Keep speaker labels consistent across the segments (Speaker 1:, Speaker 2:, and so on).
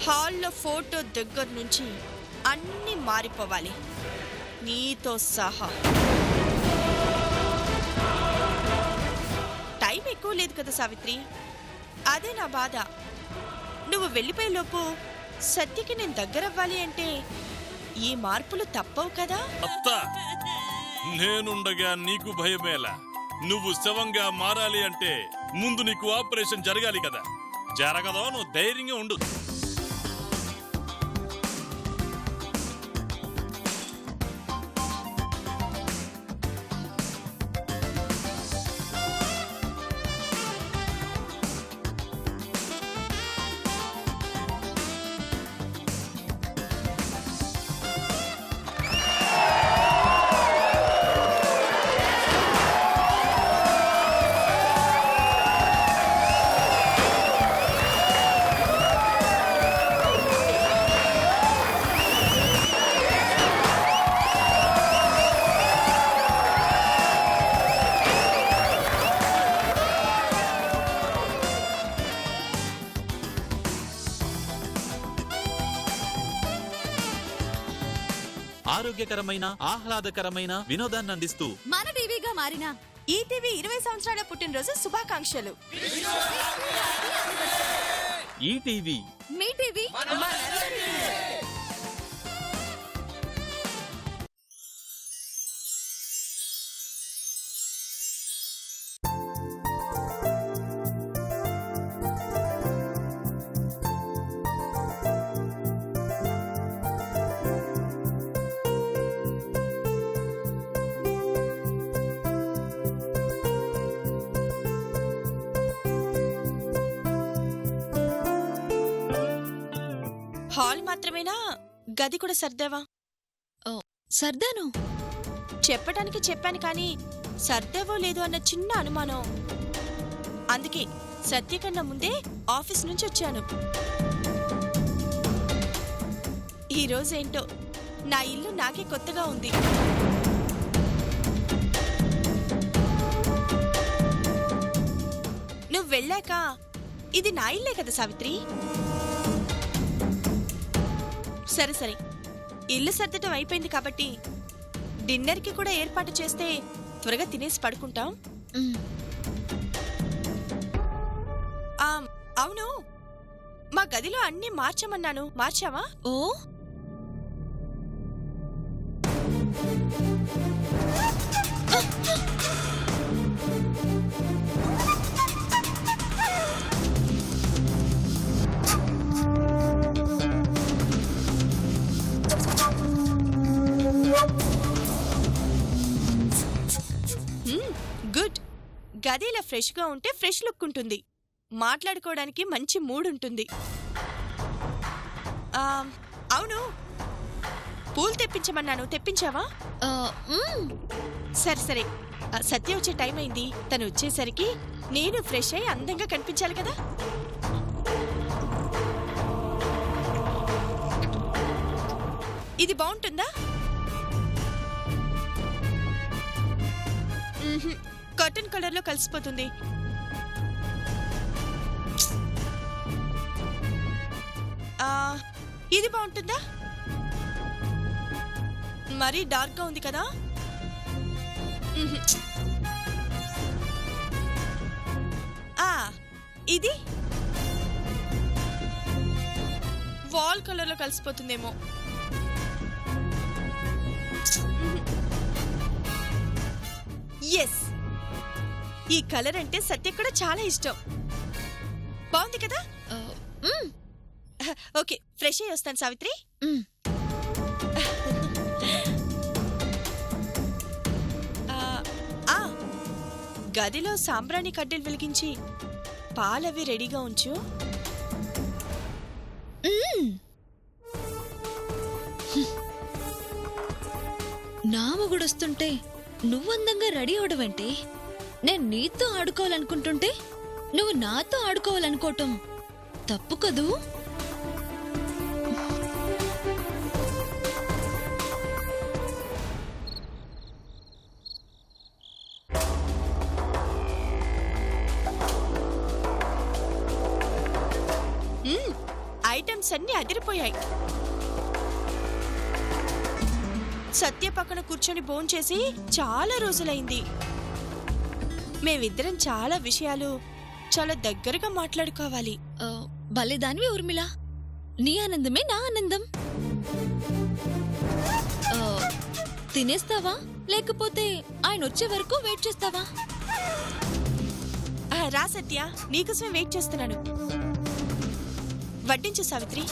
Speaker 1: హాల్లో ఫోటో దగ్గర నుంచి అన్నీ మారిపోవాలి, నీతో సహా. టైం ఎక్కువ లేదు కదా సావిత్రి, అదే నా బాధ. నువ్వు వెళ్ళిపోయేలోపు సత్యకి నేను దగ్గరవ్వాలి అంటే ఈ మార్పులు తప్పవు కదా.
Speaker 2: నేనుండగా నీకు భయమేలా? నువ్వు శవంగా మారాలి అంటే ముందు నీకు ఆపరేషన్ జరగాలి కదా. జరగదో, నువ్వు ధైర్యంగా ఉండు.
Speaker 3: ఆరోగ్యకరమైన ఆహ్లాదకరమైన వినోదాన్ని అందిస్తూ
Speaker 1: మన టీవీగా మారిన ఈటీవీ 20 సంవత్సరాల పుట్టినరోజు శుభాకాంక్షలు.
Speaker 3: ఈటీవీ,
Speaker 1: మీ టీవీ. హాల్ మాత్రమేనా? గది కూడా సర్దావా?
Speaker 4: సర్దాను.
Speaker 1: చెప్పటానికి చెప్పాను కానీ సర్దేవో లేదో అన్న చిన్న అనుమానం. అందుకే సత్య కన్నా ముందే ఆఫీస్ నుంచి వచ్చాను. ఈరోజేంటో నా ఇల్లు నాకే కొత్తగా ఉంది. నువ్వు వెళ్ళాక ఇది నా ఇల్లే కదా సావిత్రి. సరే సరే, ఇల్లు సర్దటం అయిపోయింది కాబట్టి డిన్నర్కి కూడా ఏర్పాటు చేస్తే త్వరగా తినేసి పడుకుంటాం. అవును, మా గదిలో అన్నీ మార్చమన్నాను, మార్చావా?
Speaker 4: ఓ,
Speaker 1: గుడ్. గదిలో ఫ్రెష్గా ఉంటే ఫ్రెష్ లుక్ ఉంటుంది, మాట్లాడుకోవడానికి మంచి మూడ్ ఉంటుంది. అవును, పూలు తెప్పించమన్నాను, తెప్పించావా? సరే సరే, సత్య వచ్చే టైం అయింది. తను వచ్చేసరికి నేను ఫ్రెష్ అయి అందంగా కనిపించాలి కదా. ఇది బాగుంటుందా? కాటన్ కలర్ లో కలిసిపోతుంది. ఇది బాగుంటుందా? మరీ డార్క్ గా ఉంది కదా. ఇది వాల్ కలర్ లో కలిసిపోతుందేమో. ఎస్, ఈ కలర్ అంటే సత్య కూడా చాలా ఇష్టం. బాగుంది కదా. ఓకే, ఫ్రెష్ అయ్యి వస్తాను సావిత్రి. గదిలో సాంబ్రాణి కడ్డీలు వెలిగించి పాలవి రెడీగా ఉంచు.
Speaker 4: నా మొగుడొస్తుంటే నువ్వందంగా రెడీ అవడమేంటి? నేను నీతో ఆడుకోవాలనుకుంటుంటే నువ్వు నాతో ఆడుకోవాలనుకోవటం తప్పు కదూ?
Speaker 1: ఐటమ్స్ అన్ని అన్నీ అదిరిపోయాయి. సత్య పక్కన కూర్చొని భోంచేసి చాలా రోజులైంది. మేమిద్దరం చాలా విషయాలు చాలా దగ్గరగా మాట్లాడుకోవాలి.
Speaker 4: భలే దానివి ఊర్మిళ, నీ ఆనందమే నా ఆనందం. తినేస్తావా లేకపోతే ఆయన వచ్చే వరకు వెయిట్ చేస్తావా?
Speaker 1: రా సత్య, నీకోసమే వెయిట్ చేస్తున్నాను. వడ్డించు సావిత్రి.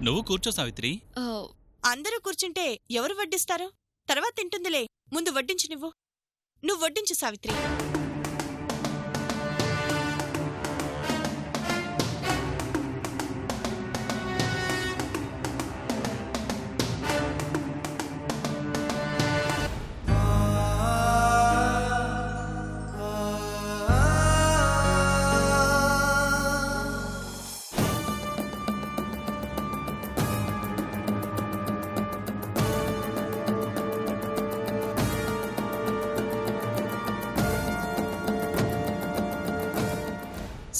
Speaker 3: నువ్వు కూర్చో సావిత్రి.
Speaker 1: అందరూ కూర్చుంటే ఎవరు వడ్డిస్తారు? తర్వాత తింటుందిలే, ముందు వడ్డించు. నువ్వు వడ్డించు సావిత్రి.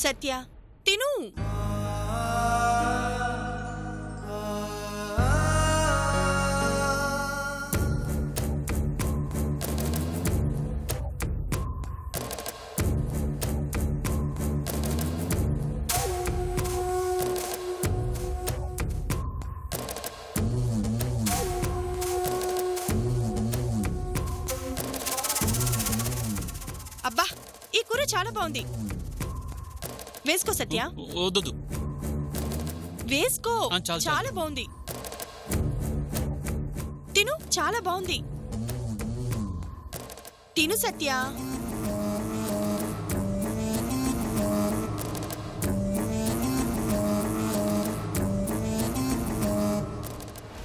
Speaker 1: సత్య, తిను. అబ్బా, ఈ కూర చాలా బాగుంది. వేసుకో సత్య.
Speaker 3: వద్దు,
Speaker 1: వేసుకో, చాలా బాగుంది. తిను, చాలా బాగుంది. తిను సత్య.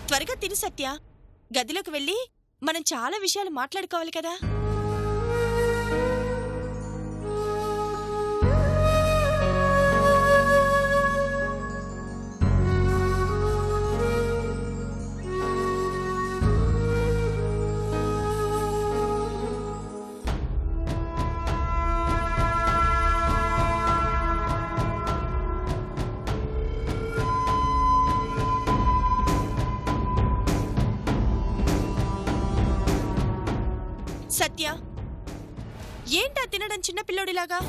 Speaker 1: త్వరగా తిను సత్య. గదిలోకి వెళ్ళి మనం చాలా విషయాలు మాట్లాడుకోవాలి కదా. సత్య, ఏంటా తినడం చిన్నపిల్లోడిలాగా?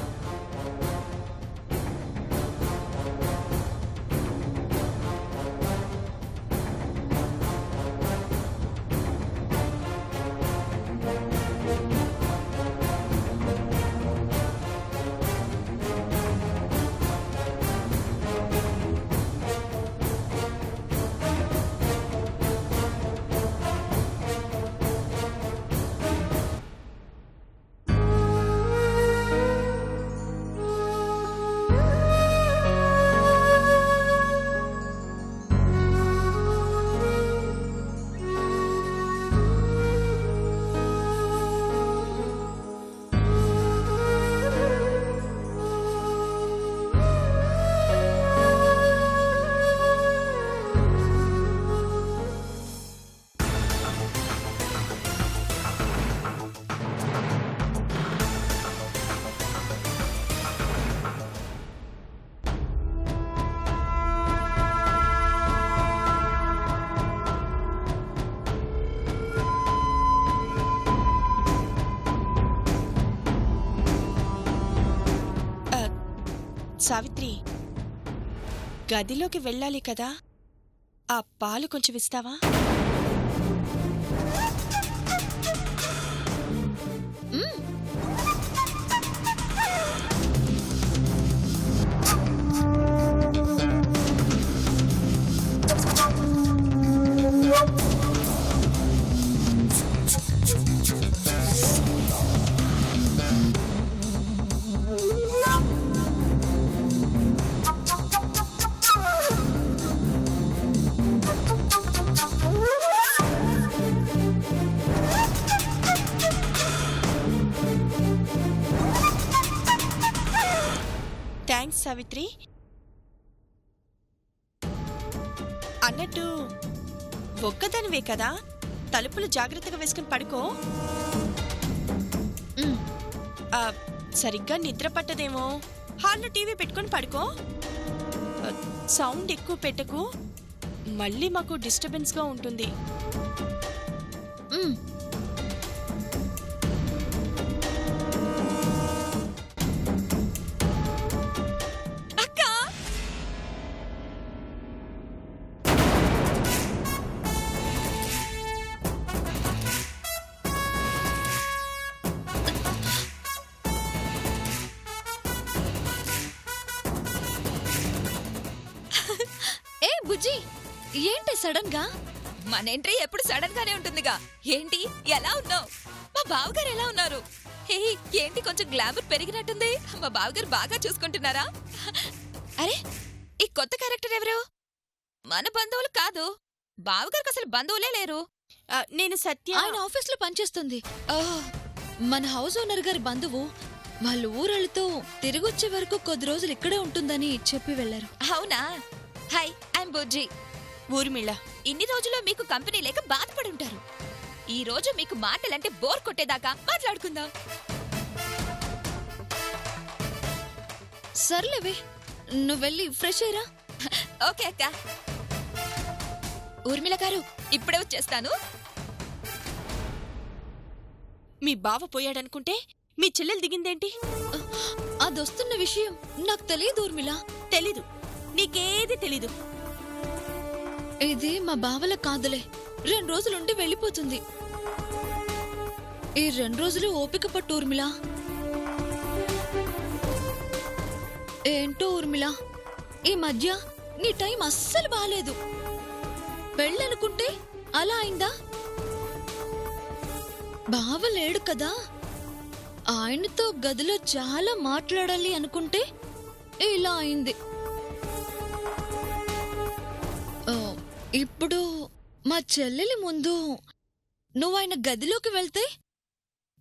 Speaker 1: సావిత్రి, గదిలోకి వెళ్ళాలి కదా, ఆ పాలు కొంచెం ఇస్తావా? థ్యాంక్స్ సావిత్రి. అన్నట్టు ఒక్కదానివే కదా, తలుపులు జాగ్రత్తగా వేసుకుని పడుకో. సరిగ్గా నిద్ర పట్టదేమో, హాల్లో టీవీ పెట్టుకుని పడుకో. సౌండ్ ఎక్కువ పెట్టకు, మళ్ళీ మాకు డిస్టర్బెన్స్గా ఉంటుంది.
Speaker 4: మ్,
Speaker 1: అక్క,
Speaker 4: ఏ బుజ్జి, ఏంటి సడన్ గా?
Speaker 5: మన ఎంట్రీ ఎప్పుడు సడన్ గానే ఉంటుందిగా. ఏంటి, ఎలా ఉన్నావు? మా బావగారు ఎలా ఉన్నారు? హే, ఏంటి కొంచెం గ్లామర్ పెరిగినట్టుంది. మా బావగారు బాగా చూసుకుంటున్నారా? అరే, ఈ కొత్త క్యారెక్టర్ ఎవరు? మన బంధువులు కాదు. బావగారికి అసలు బంధువులే లేరు.
Speaker 1: నేను సత్య.
Speaker 4: ఆయన ఆఫీస్ లో పనిచేస్తుంది. మన హౌస్ ఓనర్ గారి బంధువు. వాళ్ళ ఊరెళ్తూ తిరిగొచ్చే వరకు కొద్ది రోజులు ఇక్కడే ఉంటుందని చెప్పి వెళ్లారు.
Speaker 5: అవునా? హాయ్, ఐఎమ్ బుజ్జి.
Speaker 1: ఊర్మిళ.
Speaker 5: ఇన్ని రోజుల్లో మీకు కంపెనీ లేక బాధపడి ఉంటారు. ఈ రోజు మీకు మాటలంటే బోర్ కొట్టేదాకా మాట్లాడుకుందాం.
Speaker 4: సర్లేవే, నువ్వెళ్ళి ఫ్రెష్ అయ్యరా.
Speaker 5: ఓకే అక్క. ఊర్మిళ గారు, ఇప్పుడే వచ్చేస్తాను.
Speaker 1: మీ బావ పోయాడనుకుంటే మీ చెల్లెలు దిగిందేంటి?
Speaker 4: అదొస్తున్న విషయం నాకు తెలియదు ఊర్మిళ.
Speaker 1: తెలీదు, నీకేది తెలీదు.
Speaker 4: ఇది మా బావల కాదులే. 2 రోజులుండి వెళ్ళిపోతుంది. ఈ 2 రోజులు ఓపిక పట్టు ఊర్మిళ. ఏంటో ఊర్మిళ, ఈ మధ్య నీ టైం అస్సలు బాలేదు. పెళ్ళనుకుంటే అలా అయిందా? బావ లేడు కదా, ఆయనతో గదిలో చాలా మాట్లాడాలి అనుకుంటే ఇలా అయింది. ఇప్పుడు మా చెల్లెలి ముందు నువ్వు ఆయన గదిలోకి వెళ్తే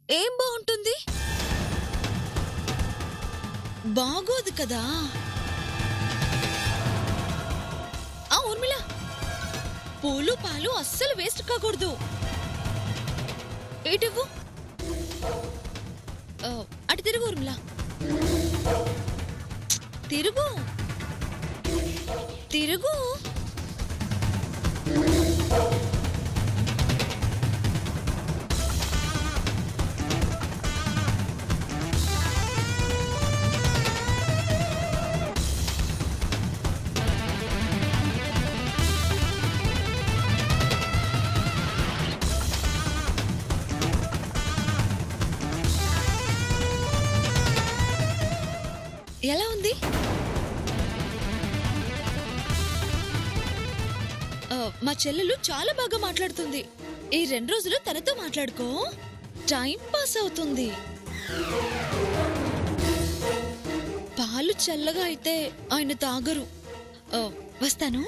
Speaker 4: ఏం బాగుంటుంది? బాగోదు కదా. ఊర్మిళ, పూలు పాలు అస్సలు వేస్ట్ కాకూడదు. ఏటివ్వు, అటు తిరుగు ఊర్మిళ, తిరుగు తిరుగు. ఎలా ఉంది? మా చెల్లెలు చాలా బాగా మాట్లాడుతుంది. ఈ 2 రోజులు తనతో మాట్లాడుకో, టైం పాస్ అవుతుంది. పాలు చల్లగా అయితే ఆయన తాగరు. వస్తాను.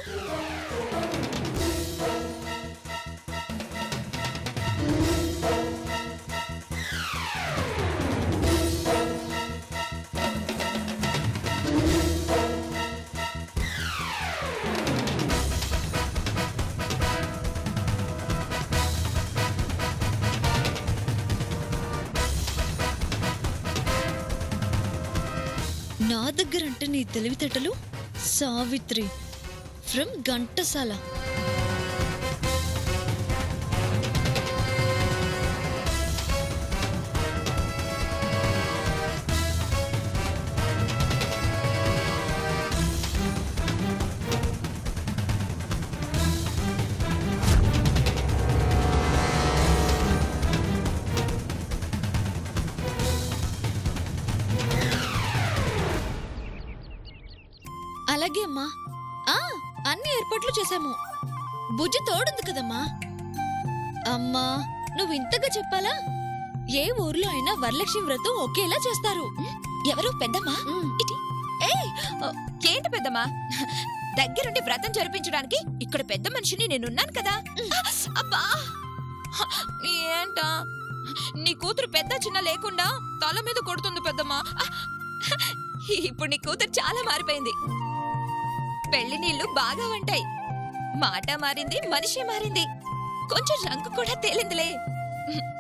Speaker 4: నా దగ్గరంటే నీ తెలివితేటలు. సావిత్రి ఫ్రమ్ ఘంటసాల. అలాగే అమ్మా. అన్ని ఏర్పాట్లు చేశాము. బుజ్జి తోడుంది కదమ్మా. అమ్మా, నువ్వు ఇంతగా చెప్పాలా? ఏ ఊర్లో అయినా వరలక్ష్మి వ్రతం ఒకేలా చేస్తారు.
Speaker 5: ఎవరు పెద్దమ్మా? ఇటీ. ఏయ్, ఏంటి పెద్దమ్మా? దగ్గరుండి వ్రతం జరిపించడానికి ఇక్కడ పెద్ద మనిషిని నేనున్నాను కదా. అబ్బా, ఏంటా నీ కూతురు పెద్ద చిన్న లేకుండా తల మీద కొడుతుంది పెద్దమ్మా. ఇప్పుడు నీ కూతురు చాలా మారిపోయింది. పెళ్లి నీళ్లు బాగా వంటాయి. మాట మారింది, మనిషి మారింది. కొంచెం రంగు కూడా తేలిందిలే.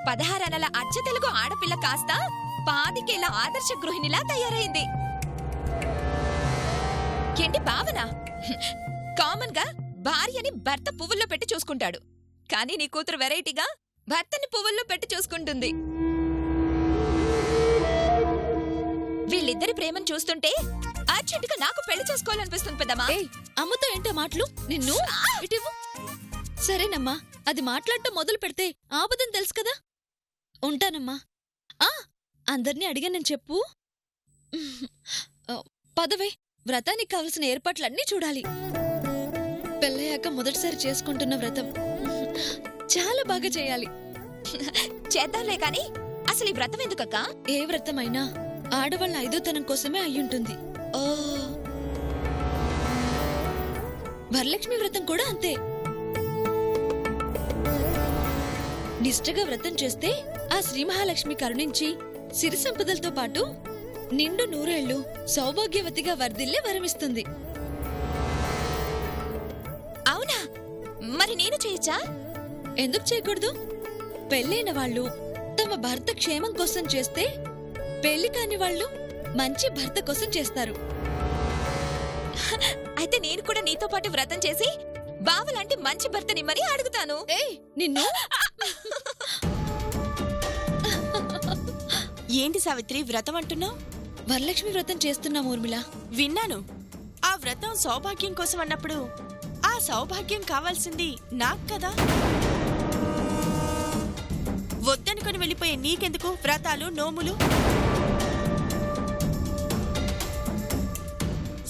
Speaker 5: 16 నెలల అచ్చ తెలుగు ఆడపిల్ల కాస్త 5 ఆదర్శ గృహిణిలా తయారైంది. ఏంటి భావన? కామన్ గా భార్యని భర్త పువ్వుల్లో పెట్టి చూసుకుంటాడు, కానీ నీ కూతురు వెరైటీగా భర్తని పువ్వుల్లో పెట్టి చూసుకుంటుంది. వీళ్ళిద్దరి ప్రేమను చూస్తుంటే అర్జెంటుగా నాకు పెళ్లి చేసుకోవాలనిపిస్తుంది పెద్దమ్మా.
Speaker 4: ఏయ్, అమ్మతో ఏంటో మాటలు? నిన్ను ఇటివ్వు. సరేనమ్మా, అది మాట్లాడటం మొదలు పెడితే ఆపదని తెలుసు కదా. ఉంటానమ్మా. అందర్నీ అడిగానని చెప్పు. పదవే, వ్రతానికి కావలసిన ఏర్పాట్లన్నీ చూడాలి. పెళ్ళయ్యాక మొదటిసారి చేసుకుంటున్న వ్రతం చాలా బాగా చేయాలి.
Speaker 5: చేద్దాంలే కాని అసలు ఈ వ్రతం ఎందుకక్క?
Speaker 4: ఏ వ్రతమైనా ఆడవాళ్ళ ఐదోతనం కోసమే అయ్యుంటుంది. ఓ, వరలక్ష్మి వ్రతం కూడా అంతే. నిష్ఠగా వ్రతం చేస్తే ఆ శ్రీ మహాలక్ష్మి కరుణించి సిరి సంపదలతో పాటు నిండు నూరేళ్లు సౌభాగ్యవతిగా వర్ధిల్లే వరమిస్తుంది.
Speaker 5: అవునా? మరి నేను చేయొచ్చా?
Speaker 4: ఎందుకు చేయకూడదు? పెళ్ళైన వాళ్ళు తమ భర్త క్షేమం కోసం చేస్తే, పెళ్లి కాని వాళ్ళు మంచి భర్త కోసం చేస్తారు.
Speaker 5: అయితే నేను కూడా నీతో పాటు వ్రతం చేసి బావలాంటి మంచి భర్తనిమ్మని అడుగుతాను.
Speaker 4: ఏయ్, నిన్ను
Speaker 1: ఏంటి సావిత్రి వ్రతం అంటున్నావు?
Speaker 4: వరలక్ష్మి వ్రతం చేస్తున్నాం ఊర్మిళ.
Speaker 1: విన్నాను. ఆ వ్రతం సౌభాగ్యం కోసం అన్నప్పుడు ఆ సౌభాగ్యం కావాల్సింది నాకు కదా. వద్దనుకొని వెళ్ళిపోయే నీకెందుకు వ్రతాలు నోములు?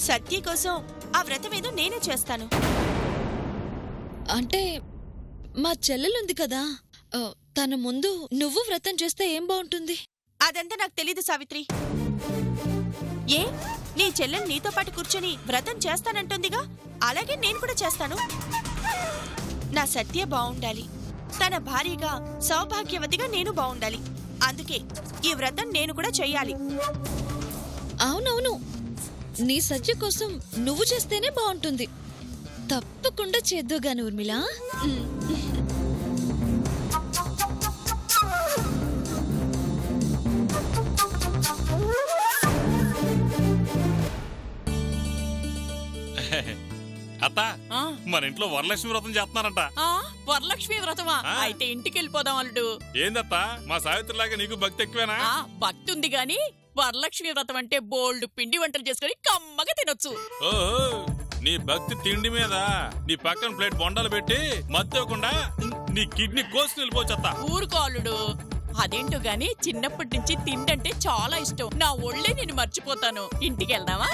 Speaker 1: సత్య కోసం ఆ వ్రతం ఏదో నేనే చేస్తాను.
Speaker 4: అంటే మా చెల్లెలుంది కదా, తన ముందు నువ్వు వ్రతం చేస్తే ఏం బాగుంటుంది?
Speaker 1: అదంతా నాకు తెలీదు సావిత్రి. ఏ, నీ చెల్లెలు నీతో పాటు కూర్చొని వ్రతం చేస్తానంటుందిగా, అలాగే నేను కూడా చేస్తాను. నా సత్య బావుండాలి, తన భార్యగా సౌభాగ్యవతిగా నేను బావుండాలి. అందుకే ఈ వ్రతం నేను కూడా చెయ్యాలి.
Speaker 4: అవునవును, నీ సత్య కోసం నువ్వు చేస్తేనే బాగుంటుంది. తప్పకుండా చేద్దుగాని ఊర్మిళ.
Speaker 2: అత్త, మన ఇంట్లో వరలక్ష్మి వ్రతం చేస్తున్నారంట.
Speaker 6: వరలక్ష్మి వ్రతమా? అయితే ఇంటికి వెళ్ళిపోదాం అల్లుడు.
Speaker 2: ఏందత్తా, మా సావిత్రిలాగా నీకు భక్తి ఎక్కువేనా?
Speaker 6: భక్తి ఉంది గాని వరలక్ష్మి వ్రతం అంటే బోల్డ్ పిండి వంటలు చేసుకుని కమ్మగా తినొచ్చు.
Speaker 2: ఓహో, నీ భక్తి తిండి మీద నీ పక్కన ప్లేట్ బొండాలు పెట్టి మత్తకుండా నీ కిడ్నీ కోసుకుని వెళ్ళిపోవచ్చత్తా.
Speaker 6: ఊరుకో అల్లుడు. అదేంటో గాని చిన్నప్పటి నుంచి తిండంటే చాలా ఇష్టం. నా ఒళ్ళే నేను మర్చిపోతాను. ఇంటికి వెళ్దామా?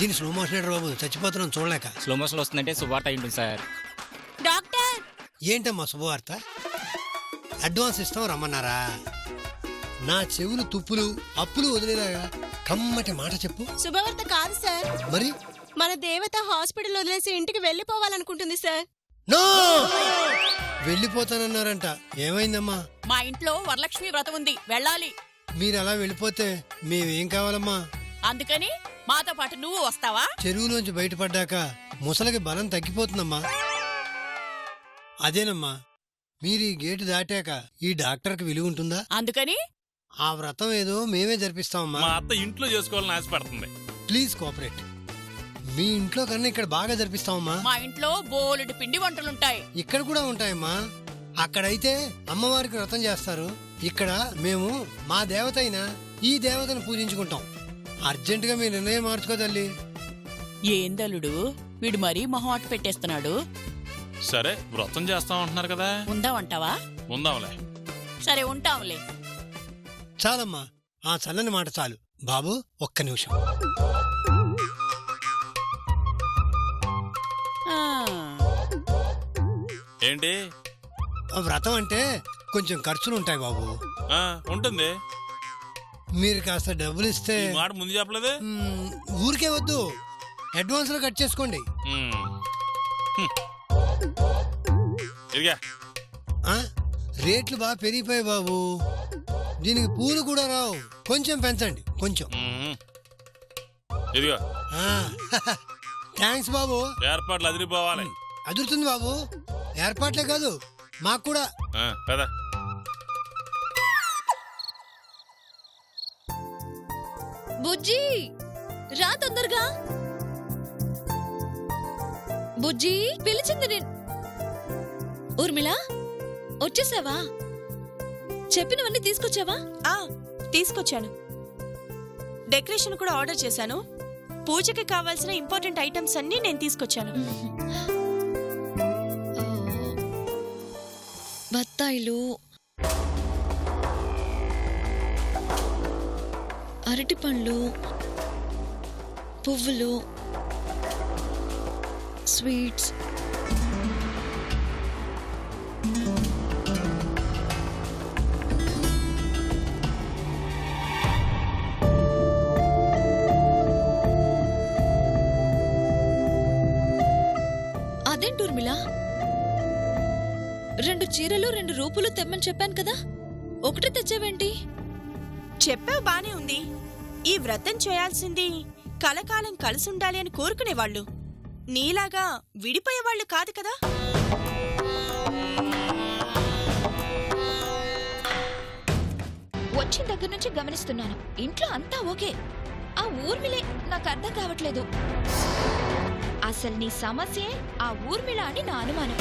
Speaker 7: దీని స్లో మోషన్ బాబు, చచ్చిపోతున్నాం చూడలేక.
Speaker 8: స్లో మోషన్ వస్తుందంటే శుభార్త అయింటుంది సార్.
Speaker 5: డాక్టర్,
Speaker 7: ఏంటమ్మా శుభవార్త? అడ్వాన్స్ ఇస్తాం రమ్మన్నారా? నా చెవులు తుప్పులు అప్పులు వదిలేలాగా కమ్మటి మాట చెప్పు.
Speaker 9: శుభవార్త కాదు సార్,
Speaker 7: మరి
Speaker 9: మన దేవత హాస్పిటల్ వదిలేసి ఇంటికి వెళ్ళిపోవాలనుకుంటుంది సార్.
Speaker 7: నో, వెళ్ళిపోతానన్నారంట. ఏమైందమ్మా?
Speaker 6: మా ఇంట్లో వరలక్ష్మి వ్రతం ఉంది, వెళ్ళాలి.
Speaker 7: మీరు అలా వెళ్ళిపోతే మేమేం కావాలమ్మా?
Speaker 6: అందుకని మాతో పాటు నువ్వు వస్తావా?
Speaker 7: చెరువులోంచి బయటపడ్డాక ముసలికి బలం తగ్గిపోతుందమ్మా. అదేనమ్మా, మీరు ఈ గేటు దాటాక ఈ డాక్టర్కి విలువ ఉంటుందా?
Speaker 6: అందుకని
Speaker 7: ఆ వ్రతం ఏదో మేమే జరిపిస్తామమ్మా.
Speaker 2: మా అత్త ఇంట్లో చేసుకోవాలని ఆశపడుతుంది.
Speaker 7: Please cooperate. మీ ఇంట్లో కన్నా ఇక్కడ బాగా జరిపిస్తామమ్మా.
Speaker 6: మా ఇంట్లో బోలెడు పిండి వంటలుంటాయి.
Speaker 7: ఇక్కడ కూడా ఉంటాయమ్మా. అక్కడైతే అమ్మవారికి వ్రతం చేస్తారు, ఇక్కడ మేము మా దేవత అయినా ఈ దేవతను పూజించుకుంటాం. అర్జెంటుగా మీ నిర్ణయం మార్చుకో తల్లి.
Speaker 6: ఏందలుడు, వీడు మరీ మొహమాట పెట్టేస్తున్నాడు.
Speaker 2: సరే, వ్రతం చేస్తామంటున్నారు కదా,
Speaker 6: ఉందామంటావా?
Speaker 2: ఉందాంలే.
Speaker 6: సరే, ఉంటాంలే.
Speaker 7: చాలమ్మా, ఆ చల్లని మాట చాలు. బాబు, ఒక్క నిమిషం.
Speaker 2: ఏంటి?
Speaker 7: వ్రతం అంటే కొంచెం ఖర్చులుంటాయి బాబు.
Speaker 2: ఉంటుంది.
Speaker 7: మీరు కాస్త డబ్బులు ఇస్తే.
Speaker 2: ఈ మాట ముందు చెప్పలేదే.
Speaker 7: ఊరికే వద్దు, అడ్వాన్స్ లో కట్ చేసుకోండి.
Speaker 2: ఇదిగా
Speaker 7: రేట్లు బాగా పెరిగిపోయాయి బాబు, దీనికి పూలు కూడా రావు. కొంచెం పెంచండి, కొంచెం.
Speaker 2: ఇదిగో.
Speaker 7: థ్యాంక్స్ బాబు.
Speaker 2: ఏర్పాట్లు అదిరిపోవాలి.
Speaker 7: అదురుతుంది బాబు, ఏర్పాట్లే కాదు మాకు కూడా.
Speaker 2: పెద
Speaker 4: బుజ్జి రా తొందరగా. బుజ్జి పిలిచింది నేను. ఊర్మిళ వచ్చేసావా? చెప్పినవన్నీ తీసుకొచ్చావా?
Speaker 1: ఆ తీసుకొచ్చాను. డెకరేషన్ కూడా ఆర్డర్ చేశాను. పూజకి కావాల్సిన ఇంపార్టెంట్ ఐటమ్స్ అన్నీ నేను తీసుకొచ్చాను.
Speaker 4: బత్తాయిలు, అరటిపండ్లు, పువ్వులు, స్వీట్స్, అదేంటి ఊర్మిళ, 2 చీరలు 2 రూపులు తెమ్మని చెప్పాను కదా, ఒకటి తెచ్చావేంటి?
Speaker 1: చెప్పావు బానే ఉంది. ఈ వ్రతం చేయాల్సింది కలకాలం కలిసుండాలి అని కోరుకునేవాళ్ళు, నీలాగా విడిపోయేవాళ్ళు కాదు కదా.
Speaker 5: వచ్చిన దగ్గర నుంచి గమనిస్తున్నాను, ఇంట్లో అంతా ఓకే. ఆ ఊర్మిళే నాకు అర్థం కావట్లేదు. అసలు నీ సమస్యే ఆ ఊర్మిళ అని నా అనుమానం.